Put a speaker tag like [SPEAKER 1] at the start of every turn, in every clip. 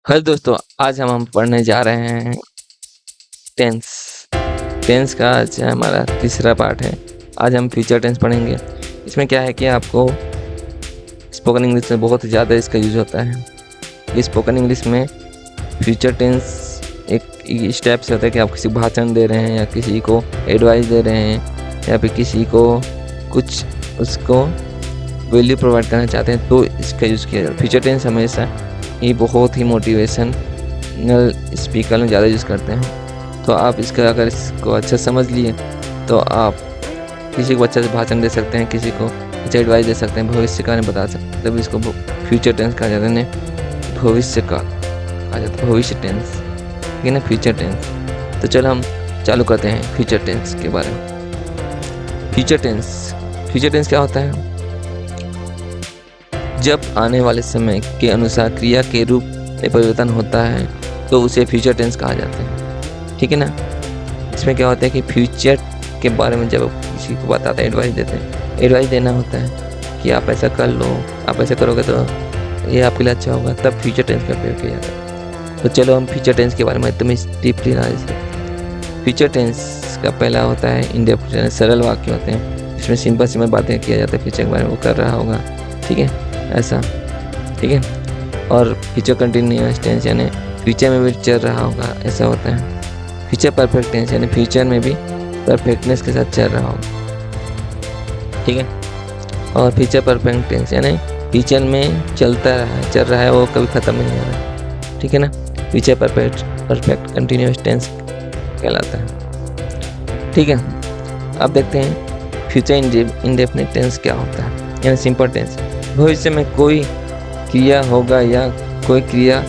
[SPEAKER 1] Hello दोस्तों, आज हम पढ़ने जा रहे हैं टेंस। टेंस का आज हमारा तीसरा पार्ट है। आज हम फ्यूचर टेंस पढ़ेंगे। इसमें क्या है कि आपको स्पोकन इंग्लिश में बहुत ज़्यादा इसका यूज होता है। इस स्पोकन इंग्लिश में फ्यूचर टेंस एक स्टेप से होता है कि आप किसी को भाषण दे रहे हैं या किसी को एडवाइस दे रहे हैं या फिर किसी को कुछ उसको वैल्यू प्रोवाइड करना चाहते हैं तो इसका यूज़ किया जाता है। फ्यूचर टेंस हमेशा ये बहुत ही मोटिवेशनल स्पीकर में ज़्यादा यूज़ करते हैं। तो आप अगर इसको अच्छा समझ लिए तो आप किसी को अच्छा से भाषण दे सकते हैं, किसी को अच्छा एडवाइस दे सकते हैं, भविष्य का बता सकते हैं। तब इसको फ्यूचर टेंस कहा जाता है। भविष्य का कहा जाता है भविष्य टेंस, ठीक है ना, फ्यूचर टेंस। तो चलो हम चालू करते हैं फ्यूचर टेंस के बारे में। फ्यूचर टेंस क्या होता है? जब आने वाले समय के अनुसार क्रिया के रूप में परिवर्तन होता है तो उसे फ्यूचर टेंस कहा जाता है, ठीक है ना। इसमें क्या होता है कि फ्यूचर के बारे में जब किसी को बताते हैं, एडवाइस देते हैं, एडवाइस देना होता है कि आप ऐसा कर लो, आप ऐसा करोगे तो ये आपके लिए अच्छा होगा, तब फ्यूचर टेंस का प्रयोग किया जाता है। तो चलो हम फ्यूचर टेंस के बारे में एकदम डीपली नॉलेज है। फ्यूचर टेंस का पहला होता है इंडेफिनिट, सरल वाक्य होते हैं। इसमें सिंपल बातें किया जाता है, फ्यूचर के बारे में वो कर रहा होगा, ठीक है, ऐसा, ठीक है। और फ्यूचर कंटिन्यूअस टेंस यानी फ्यूचर में भी चल रहा होगा, ऐसा होता है। फ्यूचर परफेक्ट टेंस यानी फ्यूचर में भी परफेक्टनेस के साथ चल रहा होगा, ठीक है। और फ्यूचर परफेक्ट टेंस यानी फ्यूचर में चल रहा है, वो कभी ख़त्म नहीं हो रहा है, ठीक है ना। फ्यूचर परफेक्ट कंटिन्यूअस टेंस कहलाता है, ठीक है। अब देखते हैं फ्यूचर इंडेफिनिट टेंस क्या होता है, यानी सिंपल टेंस। भविष्य में कोई क्रिया होगा या कोई क्रिया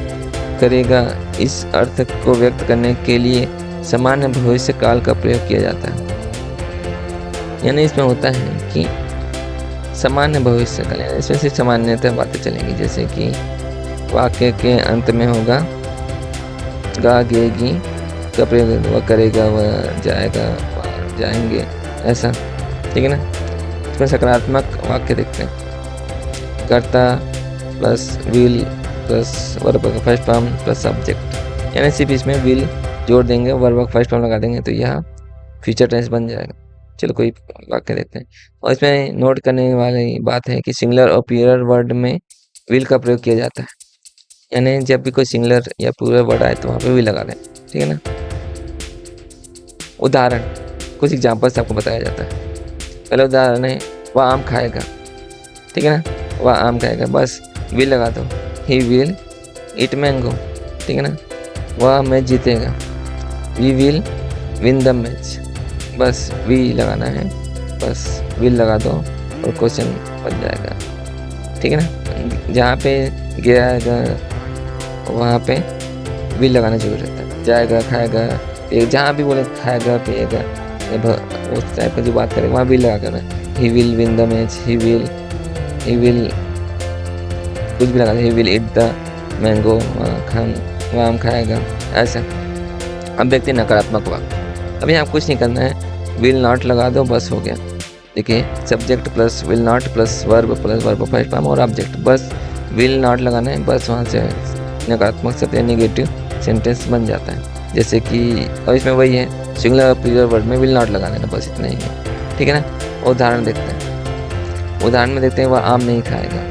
[SPEAKER 1] करेगा, इस अर्थ को व्यक्त करने के लिए सामान्य भविष्य काल का प्रयोग किया जाता है। यानी इसमें होता है कि सामान्य भविष्य काल, इसमें सिर्फ सामान्यतः बातें चलेंगी, जैसे कि वाक्य के अंत में होगा गा गेगी का प्रयोग, वह करेगा, वह जाएगा, वह जाएंगे, ऐसा, ठीक है ना। इसमें सकारात्मक वाक्य देखते हैं, कर्ता प्लस विल प्लस वर्ब का फर्स्ट फॉर्म प्लस सब्जेक्ट, यानी सिर्फ इसमें विल जोड़ देंगे, वर्ब का फर्स्ट फॉर्म लगा देंगे तो यह फ्यूचर टेंस बन जाएगा। चलो कोई वाक्य देखते हैं। और इसमें नोट करने वाली बात है कि सिंगुलर और प्लूरल वर्ड में विल का प्रयोग किया जाता है, यानी जब भी कोई सिंगुलर या प्लूरल वर्ड आए तो वहाँ पे विल लगा दें, ठीक है ना। उदाहरण, कुछ एग्जाम्पल्स आपको बताया जाता है। पहला उदाहरण है वह आम खाएगा, ठीक है ना, वह आम खाएगा, बस विल लगा दो, ही विल ईट मैंगो, ठीक है ना। वह मैच जीतेगा, we will win the match, बस वी लगाना है, बस विल लगा दो और क्वेश्चन बन जाएगा, ठीक है ना। जहाँ पे गिराएगा वहाँ पे विल लगाना जरूर रहता है। जाएगा, खाएगा, जहाँ भी बोले खाएगा पिएगा उस टाइप का जो बात करेगा वहाँ विल लगा करना। He will win the match, he will कुछ भी लगा दे, he will eat the mango, वह आम खाएगा, ऐसा। अब देखते हैं नकारात्मक वाक्य। अभी आप कुछ नहीं करना है, विल नॉट लगा दो, बस हो गया। देखिए subject plus will not plus verb first form और ऑब्जेक्ट, बस विल नॉट लगाना है, बस वहाँ से नकारात्मक शब्द या नेगेटिव सेंटेंस बन जाता है। जैसे कि और इसमें वही है, सिंगुलर और प्लूरल वर्ड में विल नॉट लगा देना, बस इतना ही है, ठीक है ना। उदाहरण देखते हैं। उदाहरण में देखते हैं वह आम नहीं खाएगा,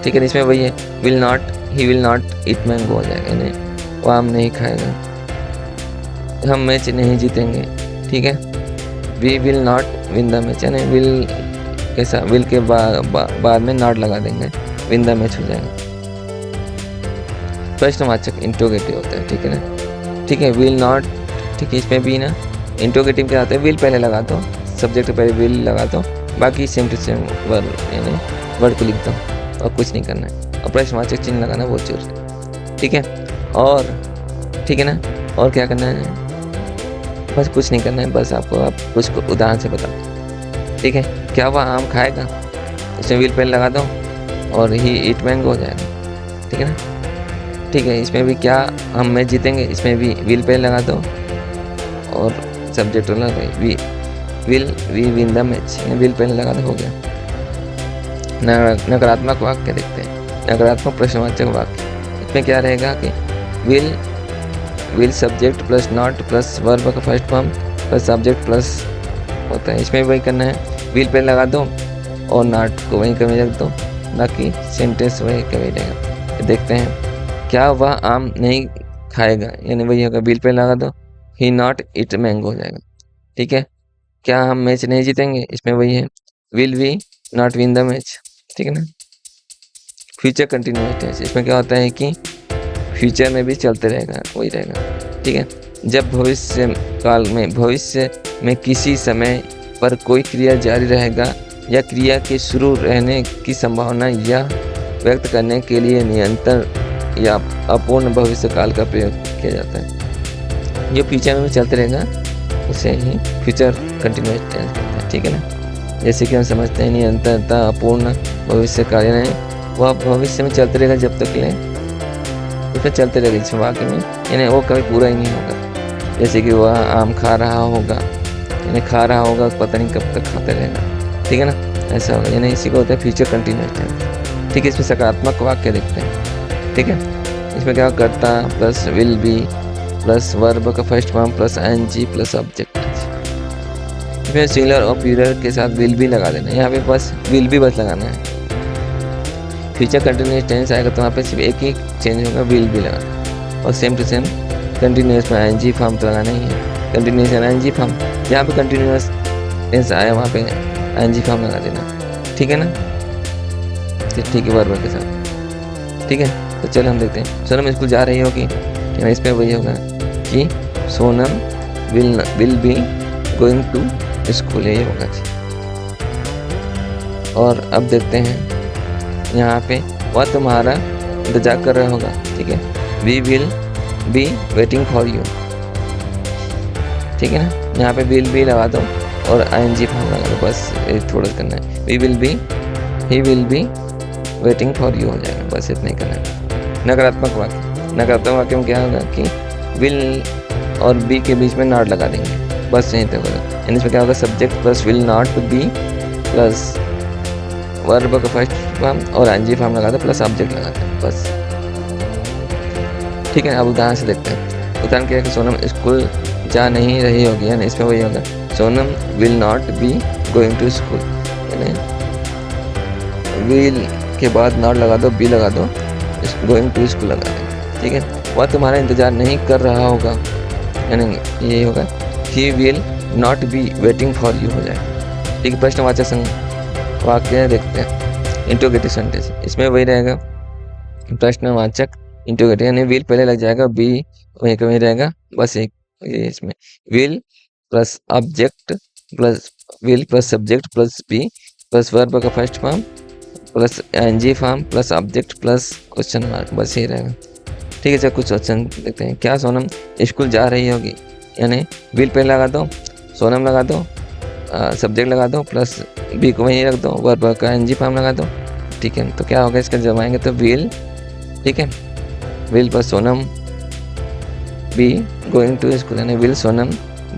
[SPEAKER 1] ठीक है। इसमें वही है, will not, he will not eat mango हो जाएगा, यानी वो आम नहीं खाएगा। हम मैच नहीं जीतेंगे, ठीक है। We will not win the match, यानी विल कैसा, विल के बाद में नॉट लगा देंगे, विन द मैच हो जाएगा। प्रश्नवाचक इंट्रोगेटिव होता है, ठीक है ना, ठीक है। विल नॉट, ठीक है, इसमें भी ना इंट्रोगेटिव क्या होता है, विल पहले लगा दो, सब्जेक्ट पहले विल लगा दो, बाकी सेम टू सेम वर्ड यानी वर्ड को लिख दो और कुछ नहीं करना है। और प्रश्नवाचक चिन्ह लगाना बहुत जरूरी है, ठीक है। और ठीक है ना, और क्या करना है, बस कुछ नहीं करना है, बस आपको आप कुछ उदाहरण से बताओ, ठीक है। क्या वह आम खाएगा, इसमें विल पहले लगा दो और ही ईट मैंगो हो जाएगा, ठीक है ना, ठीक है। इसमें भी क्या हम मैच जीतेंगे, इसमें भी विल पहले लगा दो और subject we win the match, will पहले लगा दो, हो गया। नकारात्मक वाक्य देखते हैं। नकारात्मक प्रश्नवाचक वाक्य, इसमें क्या रहेगा कि will subject plus not plus verb का first form plus subject plus होता है। इसमें वही करना है, विल पे लगा दो और नॉट को वहीं कभी रख दो, बाकी सेंटेंस वही कभी रहेगा। देखते हैं, क्या वह आम नहीं खाएगा, यानी वही होगा विल पे लगा दो, ही नॉट इट मैंगो हो जाएगा। ठीक है, क्या हम मैच नहीं जीतेंगे, इसमें वही है, will we not win the match. ठीक है ना। फ्यूचर कंटिन्यूस टेंस, इसमें क्या होता है कि फ्यूचर में भी चलते रहेगा, वही रहेगा। ठीक है, जब भविष्य काल में, भविष्य में किसी समय पर कोई क्रिया जारी रहेगा या क्रिया के शुरू रहने की संभावना या व्यक्त करने के लिए निरंतर या अपूर्ण भविष्य काल का प्रयोग किया जाता है। जो फ्यूचर में भी चलते रहेगा उसे ही फ्यूचर कंटिन्यूस टेंस कहते हैं। ठीक है ना। जैसे कि हम समझते हैं निरंतरता, अपूर्ण भविष्य काल, यानी वह भविष्य में चलते रहेगा जब तक ले उसमें चलते रहेगा इस वाक्य में, यानी वो कभी पूरा ही नहीं होगा। जैसे कि वह आम खा रहा होगा, यानी खा रहा होगा, पता नहीं कब तक खाते रहेगा। ठीक है ना, ऐसा होगा, यानी इसी को होता है फ्यूचर कंटिन्यूस टेंस। ठीक है, इसमें सकारात्मक वाक्य देखते हैं। ठीक है, इसमें क्या करता plus will be plus verb का first form plus N G plus object. इसमें सिंगुलर और प्लूरल के साथ विल भी लगा देना है, यहाँ पे बस विल भी बस लगाना है। फ्यूचर कंटिन्यूस टेंस आएगा तो वहाँ पे सिर्फ एक ही चेंज होगा, विल भी लगाना, और सेम टू सेम कंटिन्यूस में एनजी फॉर्म तो लगाना ही है। कंटिन्यूस एनजी फॉर्म, जहाँ पे कंटिन्यूस टेंस आया वहाँ पे एनजी फॉर्म लगा देना। ठीक है ना, ठीक है, वर्ब के साथ। ठीक है, तो चलो हम देखते हैं। सोनम स्कूल जा रही होगी, इसमें वही होगा कि Sonam will be going to school, यही होगा जी। और अब देखते हैं यहाँ पे, वह तुम्हारा इंतजार कर रहा होगा। ठीक है, we will be waiting for you. ठीक है ना, यहाँ पे विल बी लगा दो और आईएनजी फॉर्म लगा दो, बस थोड़ा करना है। We will be, he will be waiting for you हो जाएगा, बस इतना ही करना है। नकारात्मक वाक्य, नकारात्मक वाक्य में क्या होगा कि विल और बी के बीच में नॉट लगा देंगे, बस यहीं तक होगा। यानी इसमें क्या होगा, subject plus will not be plus verb का फर्स्ट फॉर्म और एनजी फॉर्म लगा दो प्लस ऑब्जेक्ट लगा दो, बस। ठीक है, अब उदाहरण से देखते हैं। उदाहरण क्या है कि सोनम स्कूल जा नहीं रही होगी, यानी इसमें वही होगा, Sonam will not be going to school, यानी विल के बाद नॉट लगा दो, बी लगा दो, गोइंग टू स्कूल लगा दो। ठीक है, वह तुम्हारा इंतजार नहीं कर रहा होगा, यानी यही होगा, he will not B waiting for you हो जाएगा। ठीक है, प्रश्नवाचक वाक्य देखते हैं। इंटरोगेटिव सेंटेंस, इसमें वही रहेगा, प्रश्नवाचक इंटरोगेटिव, यानी विल पहले लग जाएगा, बी वहीं का वहीं रहेगा, बस एक इसमें will plus object plus will plus subject plus be plus verb का first form plus N G form plus object plus question mark, बस ये रहेगा। ठीक है, चलो कुछ क्वेश्चन देखते हैं। क्या सोनम स्कूल जा रही होगी, यानी विल पहले लगा दो, सोनम लगा दो, सब्जेक्ट लगा दो प्लस बी को वहीं रख दो, वर्ब का एनजी फॉर्म लगा दो। ठीक है, तो क्या होगा, इसका जमाएंगे तो विल, ठीक है, will plus Sonam be going to school, यानी will Sonam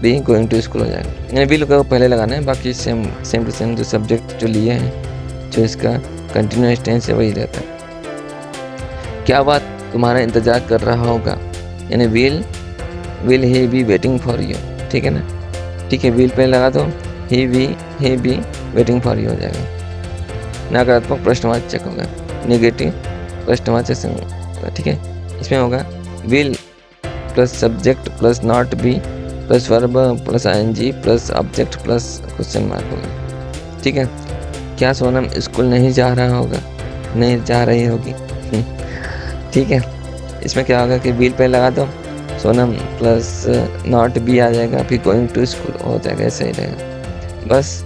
[SPEAKER 1] be going to school हो जाएगा। यानी विल को पहले लगाना है, बाकी सेम टू सेम जो सब्जेक्ट जो लिए हैं, जो इसका कंटिन्यूस टेंस है वही रहता है। क्या बात तुम्हारा इंतजार कर रहा होगा, यानी will he B waiting for you. ठीक है ना, ठीक है, विल पे लगा दो, ही बी वेटिंग फॉर यू हो जाएगा। नकारात्मक प्रश्नवाचक होगा, नेगेटिव प्रश्नवाचक होगा। ठीक है, इसमें होगा will plus subject plus not be plus verb plus ING plus object plus question mark होगा। ठीक है, क्या सोनम स्कूल नहीं जा रहा होगा, नहीं जा रही होगी। ठीक है, इसमें क्या होगा कि विल पे लगा दो, सोनम प्लस नॉट बी आ जाएगा, फिर गोइंग टू स्कूल हो जाएगा, ऐसा ही रहेगा। बस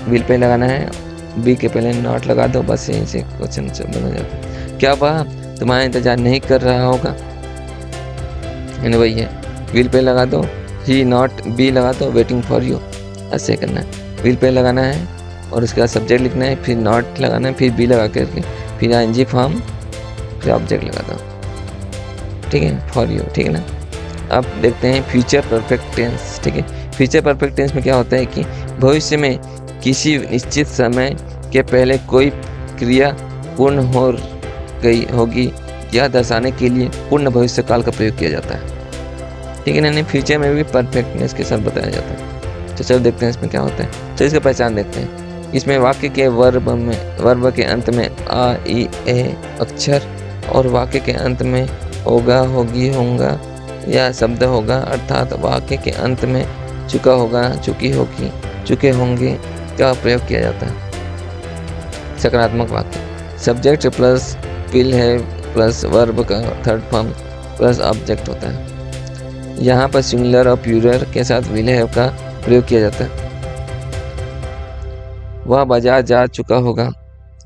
[SPEAKER 1] विल पे लगाना है, बी के पहले नॉट लगा दो, बस यहीं से क्वेश्चन बन जाता है। क्या वह तुम्हारा इंतजार नहीं कर रहा होगा, यानी वही है, विल पे लगा दो, ही नॉट बी लगा दो, वेटिंग फॉर यू, ऐसे करना है। विल पे लगाना है और उसके बाद सब्जेक्ट लिखना है, फिर नॉट लगाना है, फिर बी लगा करके फिर आईएनजी फॉर्म, फिर ऑब्जेक्ट लगा दो। ठीक है, फॉर यू। ठीक है ना। अब देखते हैं फ्यूचर परफेक्ट टेंस। ठीक है, फ्यूचर परफेक्ट टेंस में क्या होता है कि भविष्य में किसी निश्चित समय के पहले कोई क्रिया पूर्ण हो गई होगी यह दर्शाने के लिए पूर्ण भविष्य काल का प्रयोग किया जाता है। ठीक है ना, फ्यूचर में भी परफेक्टनेस के साथ बताया जाता है। तो चलो देखते हैं इसमें क्या होता है। तो इसका पहचान देखते हैं। इसमें वाक्य के वर्ब के अंत में आ, ई, ए अक्षर और वाक्य के अंत में होगा, होगी, होगा या शब्द होगा, अर्थात वाक्य के अंत में चुका होगा, चुकी होगी, चुके होंगे का प्रयोग किया जाता है। सकारात्मक वाक्य subject plus will have plus verb का थर्ड फॉर्म प्लस ऑब्जेक्ट होता है। यहाँ पर सिंगुलर और प्लूरल के साथ विल हैव का प्रयोग किया जाता है। वह बाजार जा चुका होगा।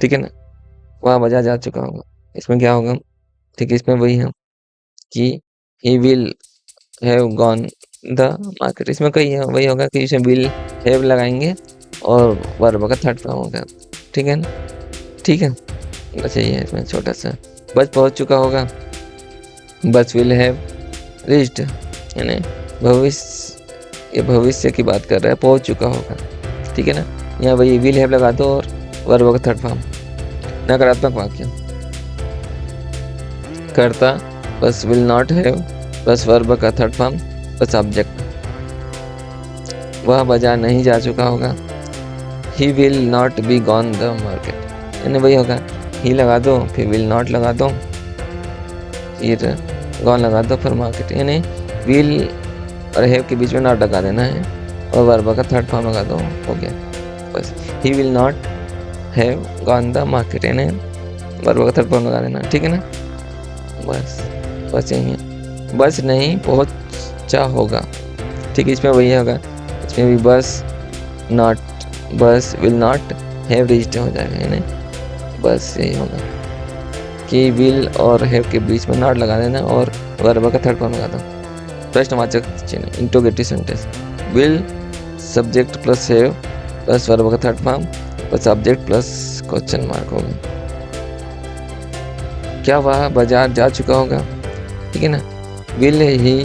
[SPEAKER 1] ठीक है ना, वह बाजार जा चुका होगा। इसमें क्या होगा, ठीक है, इसमें वही है कि he will have gone the market. इसमें कही है वही होगा कि इसमें विल हैव लगाएंगे और वर्ब का थर्ड फॉर्म होगा। ठीक है ना, ठीक है, बस यही है इसमें छोटा सा। बस पहुंच चुका होगा, बस विल हैव रीच्ड, यानी भविष्य, ये भविष्य की बात कर रहा है, पहुंच चुका होगा। ठीक है ना, यहाँ वही विल हैव लगा दो और वर्ब का थर्ड फॉर्म। नकारात्मक वाक्य कर्ता plus will not have plus verb का थर्ड फॉर्म प्लस ऑब्जेक्ट। वह बाजार नहीं जा चुका होगा, he will not be gone the market, यानी वही होगा, ही लगा दो फिर विल नॉट लगा दो फिर गॉन लगा दो फिर मार्केट, यानी विल और हैव के बीच में नॉट लगा देना है और वर्ब का थर्ड फॉर्म लगा दो, हो गया बस। He will not have gone the market, यानी वर्ब का थर्ड फॉर्म लगा देना। ठीक है ना, बस यही है। बस नहीं पहुंचा होगा। ठीक है, इसमें वही होगा, इसमें भी बस नॉट, बस विल नॉट हैव रीच्ड हो जाएगा, यानी बस यही होगा कि विल और हैव के बीच में नॉट लगा देना और वर्ब का थर्ड फॉर्म लगा दो। प्रश्नवाचक चिन्ह interrogative sentence will subject plus have plus verb का third form plus object plus question mark होगा। क्या वह बाजार जा चुका होगा। ठीक है ना, will he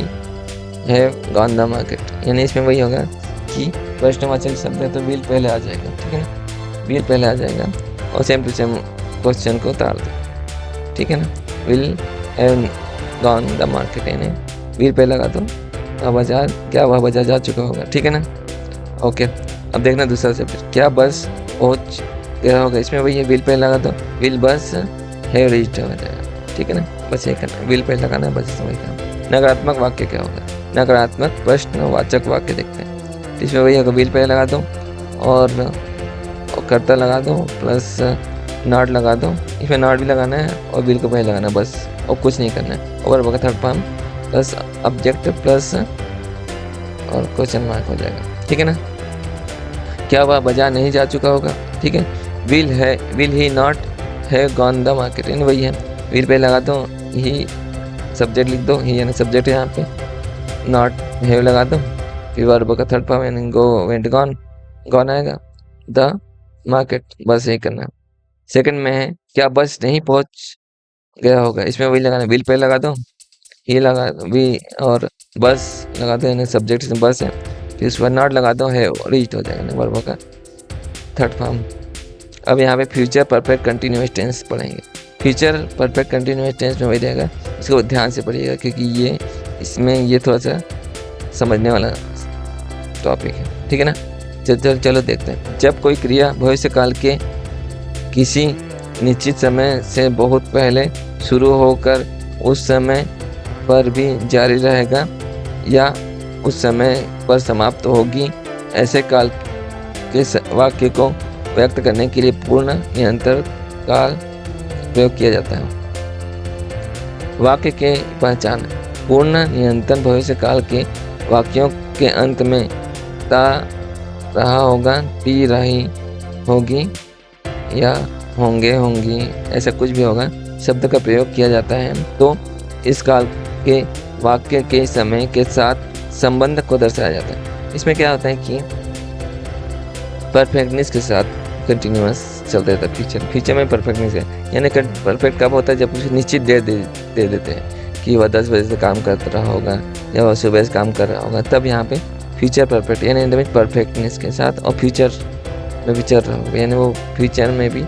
[SPEAKER 1] have gone the market, यानी इसमें वही होगा कि प्रश्नवाचक शब्द है तो विल पहले आ जाएगा। ठीक है ना, विल पहले आ जाएगा और सेम टू सेम क्वेश्चन को उतार दो। ठीक है ना, will have gone the market, यानी विल पहले लगा दो, वह बाजार, क्या वह बाजार जा चुका होगा। ठीक है ना, ओके। अब देखना दूसरा सब्जेक्ट, क्या बस पहुंच गया होगा। इसमें वही है, विल पहले लगा दो, विल बस हैव रीच्ड हो जाएगा। ठीक है ना, बस ये करना, विल पहले लगाना है, बस समझ गया। नकारात्मक वाक्य क्या होगा, नकारात्मक प्रश्नवाचक वाक्य देखते हैं। इसमें वही होगा, विल पहले लगा दो और कर्ता लगा दो प्लस नॉट लगा दो। इसमें नॉट भी लगाना है और विल को पहले लगाना है, बस, और कुछ नहीं करना है। और वर्ब का third form plus object plus और क्वेश्चन मार्क हो जाएगा। ठीक है ना, क्या वह बाजार नहीं जा चुका होगा। ठीक है, will he not have gone the market, यानी वही है, विल पे लगा दो, ही सब्जेक्ट लिख दो, ही यानी सब्जेक्ट है यहाँ पे, नॉट हैव लगा दो, फिर वर्ब का थर्ड फॉर्म यानी गो वेंट गॉन, गॉन आएगा, द मार्केट, बस यही करना है। सेकंड में है, क्या बस नहीं पहुंच गया होगा। इसमें वही लगाना, विल पे लगा दो, ही लगा वी और बस लगा दो, यानी सब्जेक्ट से बस है, फिर उस पर नॉट लगा दो, है रीच्ड हो जाएगा वर्ब का थर्ड फॉर्म। अब यहाँ पे फ्यूचर परफेक्ट कंटिन्यूअस टेंस पढ़ेंगे। फ्यूचर परफेक्ट कंटिन्यूअस टेंस में वही रहेगा, इसको ध्यान से पढ़िएगा क्योंकि ये इसमें ये थोड़ा सा समझने वाला टॉपिक है। ठीक है ना, चलो देखते हैं। जब कोई क्रिया भविष्य काल के किसी निश्चित समय से बहुत पहले शुरू होकर उस समय पर भी जारी रहेगा या उस समय पर समाप्त होगी, ऐसे काल के वाक्य को व्यक्त करने के लिए पूर्ण निरंतर काल प्रयोग किया जाता है। वाक्य के पहचान, पूर्ण निरंतर भविष्य काल के वाक्यों के अंत में ता रहा होगा, पी रही होगी या होंगे होंगी, ऐसा कुछ भी होगा, शब्द का प्रयोग किया जाता है तो इस काल के वाक्य के समय के साथ संबंध को दर्शाया जाता है। इसमें क्या होता है कि परफेक्टनेस के साथ कंटिन्यूअस चलता रहता है। फ्यूचर में परफेक्टनेस है, यानी परफेक्ट कब होता है, जब उसे निश्चित डेट दे देते हैं कि वह 10 बजे से काम कर रहा होगा या वह सुबह से काम कर रहा होगा, तब यहाँ पे फ्यूचर परफेक्ट यानी परफेक्टनेस के साथ और फ्यूचर में भी चल रहा होगा, यानी वो फ्यूचर में भी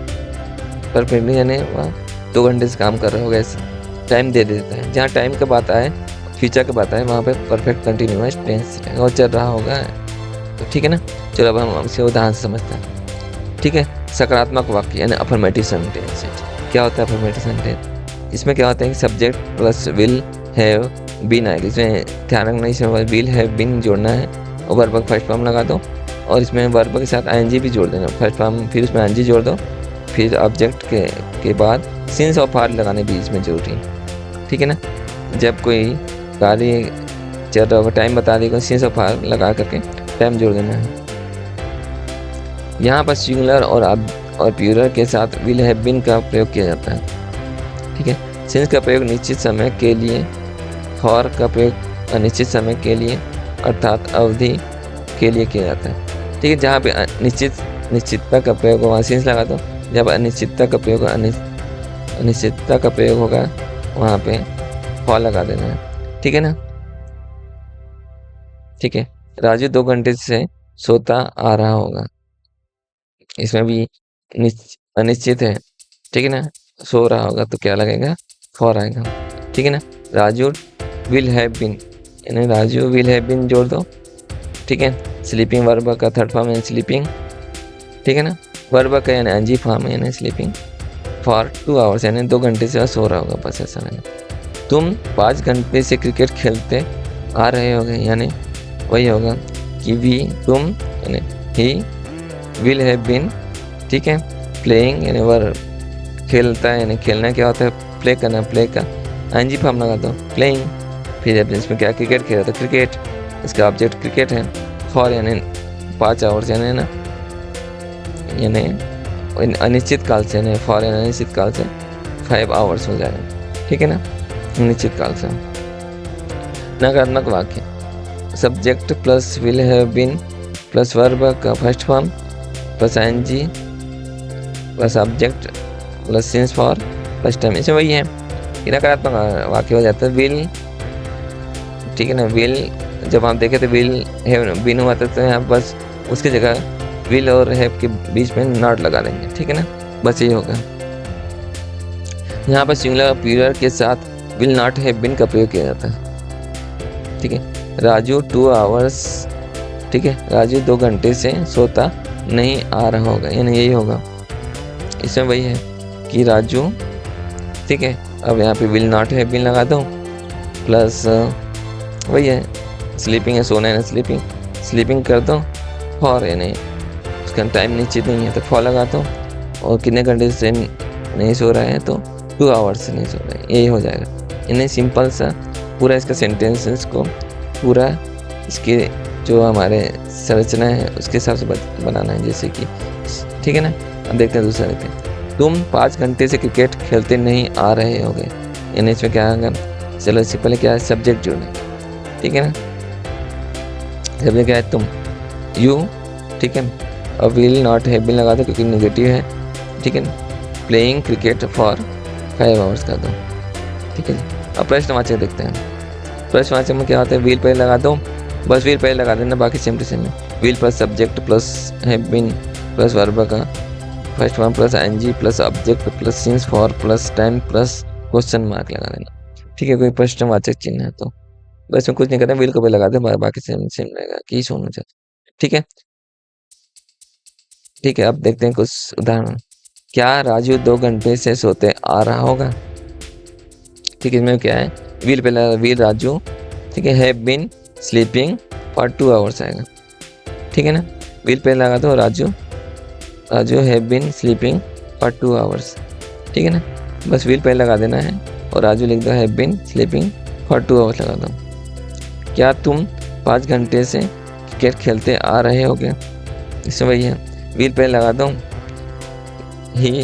[SPEAKER 1] परफेक्टली यानी वह 2 घंटे से काम कर रहा होगा, ऐसे टाइम दे देता है। जहाँ टाइम का बात आए, फ्यूचर का बात आए, वहाँ पे परफेक्ट कंटिन्यूअस टेंस रहेगा और चल रहा होगा। तो ठीक है ना। चलो अब हम इसे उदाहरण से समझते हैं। ठीक है, सकारात्मक वाक्य यानी अफर्मेटिव सेंटेंस। क्या होता है अफर्मेटिव सेंटेंस? इसमें क्या होता है कि subject plus will have been आएगी। इसमें ध्यान रखना, इसमें विल हैव बीन जोड़ना है और वर्ब का फर्स्ट फॉर्म लगा दो, और इसमें वर्ब के साथ आईएनजी भी जोड़ देना। फर्स्ट फॉर्म फिर उसमें आईएनजी जोड़ दो, फिर ऑब्जेक्ट के बाद सिंस और फॉर लगाने बीच में जरूरी है। ठीक है ना। जब कोई कार्य चल रहा होगा, टाइम बता देगा, सिंस और फॉर लगा करके टाइम जोड़ देना है। यहाँ पर सिंगुलर और प्लूरल के साथ विल हैव बीन का प्रयोग किया जाता है। ठीक है। सिंस का प्रयोग निश्चित समय के लिए, फॉर का प्रयोग अनिश्चित समय के लिए अर्थात अवधि के लिए किया जाता है। ठीक है। जहाँ पे निश्चितता का प्रयोग होगा वहाँ सिंस लगा दो, जब अनिश्चितता का प्रयोग होगा वहाँ पे फॉर लगा देना है। ठीक है ना। ठीक है। राजू 2 घंटे से सोता आ रहा होगा। इसमें भी अनिश्चित है। ठीक है ना। सो रहा होगा तो क्या लगेगा? फॉर आएगा। ठीक है ना। राजू विल हैव बीन, यानी राजू विल हैव बीन जोड़ दो। ठीक है। स्लीपिंग वर्ब का थर्ड फॉर्म है स्लीपिंग। ठीक है ना। वर्ब का यानी एनजी फॉर्म है यानी स्लीपिंग। फॉर 2 आवर्स यानी 2 घंटे से सो रहा होगा, बस ऐसा नहीं। तुम 5 घंटे से क्रिकेट खेलते आ रहे होगे, यानी वही होगा कि वी तुम यानी ही विल हैव बीन। ठीक है। प्लेइंग यानी वर्ब, खेलता है यानी खेलना क्या होता है? प्ले करना, प्ले का एनजी फॉर्म लगा दो प्लेइंग। फिर जब इसमें क्या क्रिकेट खेल रहा था, क्रिकेट, इसका ऑब्जेक्ट क्रिकेट है। फॉर यानी 5 आवर्स यानी ना, यानी अनिश्चित काल से, यानी फॉर यानी अनिश्चित काल से 5 आवर्स हो जाएगा। ठीक है ना। अनिश्चित काल से। नकारात्मक वाक्य, subject plus will have been plus verb का first form plus N G plus object plus since for first time. इसमें वही है कि नकारात्मक वाक्य हो जाता है विल। ठीक है ना। विल जब हम देखे तो विल हैव बीन हुआ था, तो यहाँ बस उसकी जगह विल और हैव के बीच में नॉट लगा देंगे। ठीक है ना। बस यही होगा। यहाँ पर सिंगुलर और प्लूरल के साथ विल नॉट हैव बीन का प्रयोग किया जाता है। ठीक है। राजू 2 आवर्स, ठीक है, राजू 2 घंटे से सोता नहीं आ रहा होगा, यानी यही होगा। इसमें वही है कि राजू, ठीक है, अब यहाँ पे विल नॉट हैव बीन लगा दो प्लस वही है स्लीपिंग है, सोना है ना, स्लीपिंग कर दो। फॉर यानी उसका टाइम निश्चित नहीं है तो फॉर लगा दो, और कितने घंटे से नहीं सो रहा है तो 2 आवर्स से नहीं सो रहा है, यही हो जाएगा। इन्हें सिंपल सा पूरा इसका सेंटेंसेस को पूरा इसके जो हमारे संरचना है उसके हिसाब से बनाना है, जैसे कि ठीक है ना। अब देखते हैं दूसरा देखते हैं। तुम 5 घंटे से क्रिकेट खेलते नहीं आ रहे होगे, यानी इसमें क्या होगा? चलो इससे पहले क्या है? सब्जेक्ट जोड़ना, ठीक है ना। सब्जेक्ट क्या है? तुम, यू, ठीक है। अब विल नॉट हैव बीन लगा दो क्योंकि नेगेटिव है, ठीक है ना। प्लेइंग क्रिकेट फॉर 5 आवर्स कर दो, ठीक है जी। अब प्रश्नवाचक देखते हैं। प्रश्नवाचक में क्या होता है? विल पहले लगा दो, बस विल पहले लगा देना, बाकी सेम टू सेम है। Will plus subject plus have been plus verb का first form plus N G plus object plus since for plus time plus question mark लगा देना, ठीक है। कोई प्रश्नवाचक चिन्ह है तो बस में कुछ नहीं करना, विल को पहले लगा दे, बाकी सेम रहेगा कि सोना चाहिए, ठीक है। ठीक है, अब देखते हैं कुछ उदाहरण। क्या राजू 2 घंटे से सोते आ रहा होगा? ठीक है, इसमें क्या है? विल पहले, विल राजू, ठीक है, have been sleeping for 2 hours आएगा, ठीक है ना। विल पहले लगा दो, Raju have been sleeping for 2 hours, ठीक है ना। बस विल पहले लगा देना है और राजू लिख दो have been sleeping for 2 hours लगा दो। क्या तुम 5 घंटे से क्रिकेट खेलते आ रहे होगे? इसमें वही है, विल पहले लगा दो, he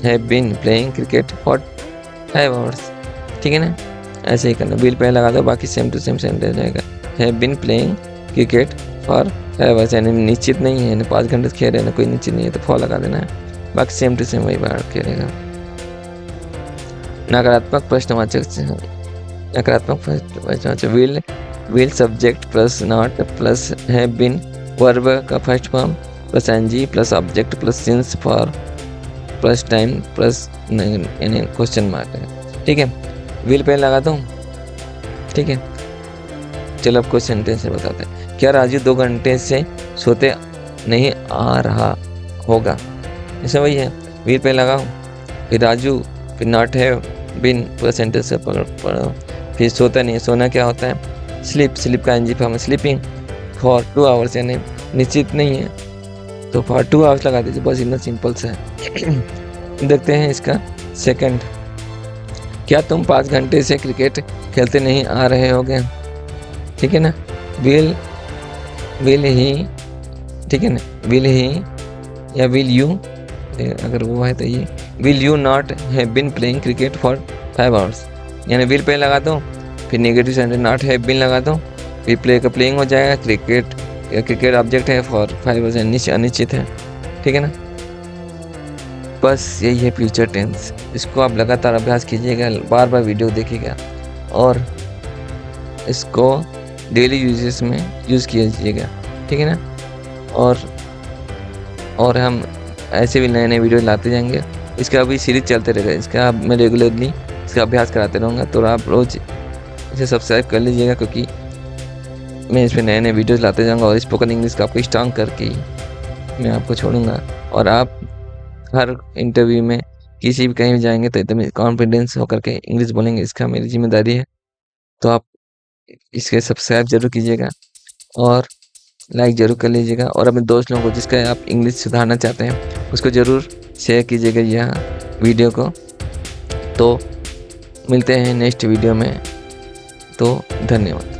[SPEAKER 1] have been playing cricket for 5 hours, ठीक है ना। ऐसे ही करना, विल पहले लगा दो, बाकी सेम टू सेम रह जाएगा। Have been playing cricket for 5 hours, यानी निश्चित नहीं है, 5 घंटे खेल रहे हैं, कोई निश्चित नहीं है तो फॉर लगा देना है, बाकी सेम टू सेम वही बार खेलेगा। नकारात्मक प्रश्नवाचक से, नकारात्मक प्रश्नवाचक will subject plus not plus have been verb का first form plus N G plus object plus since for plus time plus यानी क्वेश्चन मार्क है, ठीक है, विल पे लगा दूँ, ठीक है। चलो आपको सेंटेंस से बताते हैं। क्या राजू 2 घंटे से सोते नहीं आ रहा होगा? ऐसा वही है, विल पे लगाओ, फिर राजू, फिर नॉट हैव बीन, पूरा सेंटेंस से पढ़ो। फिर सोता नहीं, सोना क्या होता है? स्लीप, स्लीप का एनजी फॉर्म है स्लीपिंग फॉर 2 आवर्स, यानी निश्चित नहीं है, तो फॉर 2 आवर्स लगा दीजिए, बस इतना सिंपल सा है। देखते हैं इसका सेकंड। क्या तुम 5 घंटे से क्रिकेट खेलते नहीं आ रहे होगे? ठीक है ना, विल ही, ठीक है ना, विल ही या विल यू, अगर वो है तो ये will you not have been playing cricket for 5 hours, यानी विल पे लगा दो, फिर negative sentence not have been लगा दो, फिर प्ले का प्लेइंग हो जाएगा, क्रिकेट ऑब्जेक्ट है, फॉर 5 आवर्स अनिश्चित है, ठीक है ना। बस यही है फ्यूचर टेंस। इसको आप लगातार अभ्यास कीजिएगा, बार बार वीडियो देखिएगा और इसको डेली यूजेस में यूज़ कीजिएगा, ठीक है ना। और हम ऐसे भी नए नए वीडियो लाते जाएंगे। इसका अभी सीरीज चलते रहेगा, इसका मैं रेगुलरली इसका अभ्यास कराते रहूँगा, तो आप रोज़ इसे सब्सक्राइब कर लीजिएगा, क्योंकि मैं इस पर नए नए वीडियोज़ लाते जाऊँगा और स्पोकन इंग्लिश का आपको स्ट्रॉन्ग करके ही मैं आपको छोड़ूंगा। और आप हर इंटरव्यू में किसी भी कहीं भी जाएंगे तो एकदम कॉन्फिडेंस होकर के इंग्लिश बोलेंगे, इसका मेरी जिम्मेदारी है। तो आप इसके सब्सक्राइब जरूर कीजिएगा और लाइक ज़रूर कर लीजिएगा, और अपने दोस्त लोगों को जिसका आप इंग्लिश सुधारना चाहते हैं उसको ज़रूर शेयर कीजिएगा यह वीडियो को। तो मिलते हैं नेक्स्ट वीडियो में, तो धन्यवाद।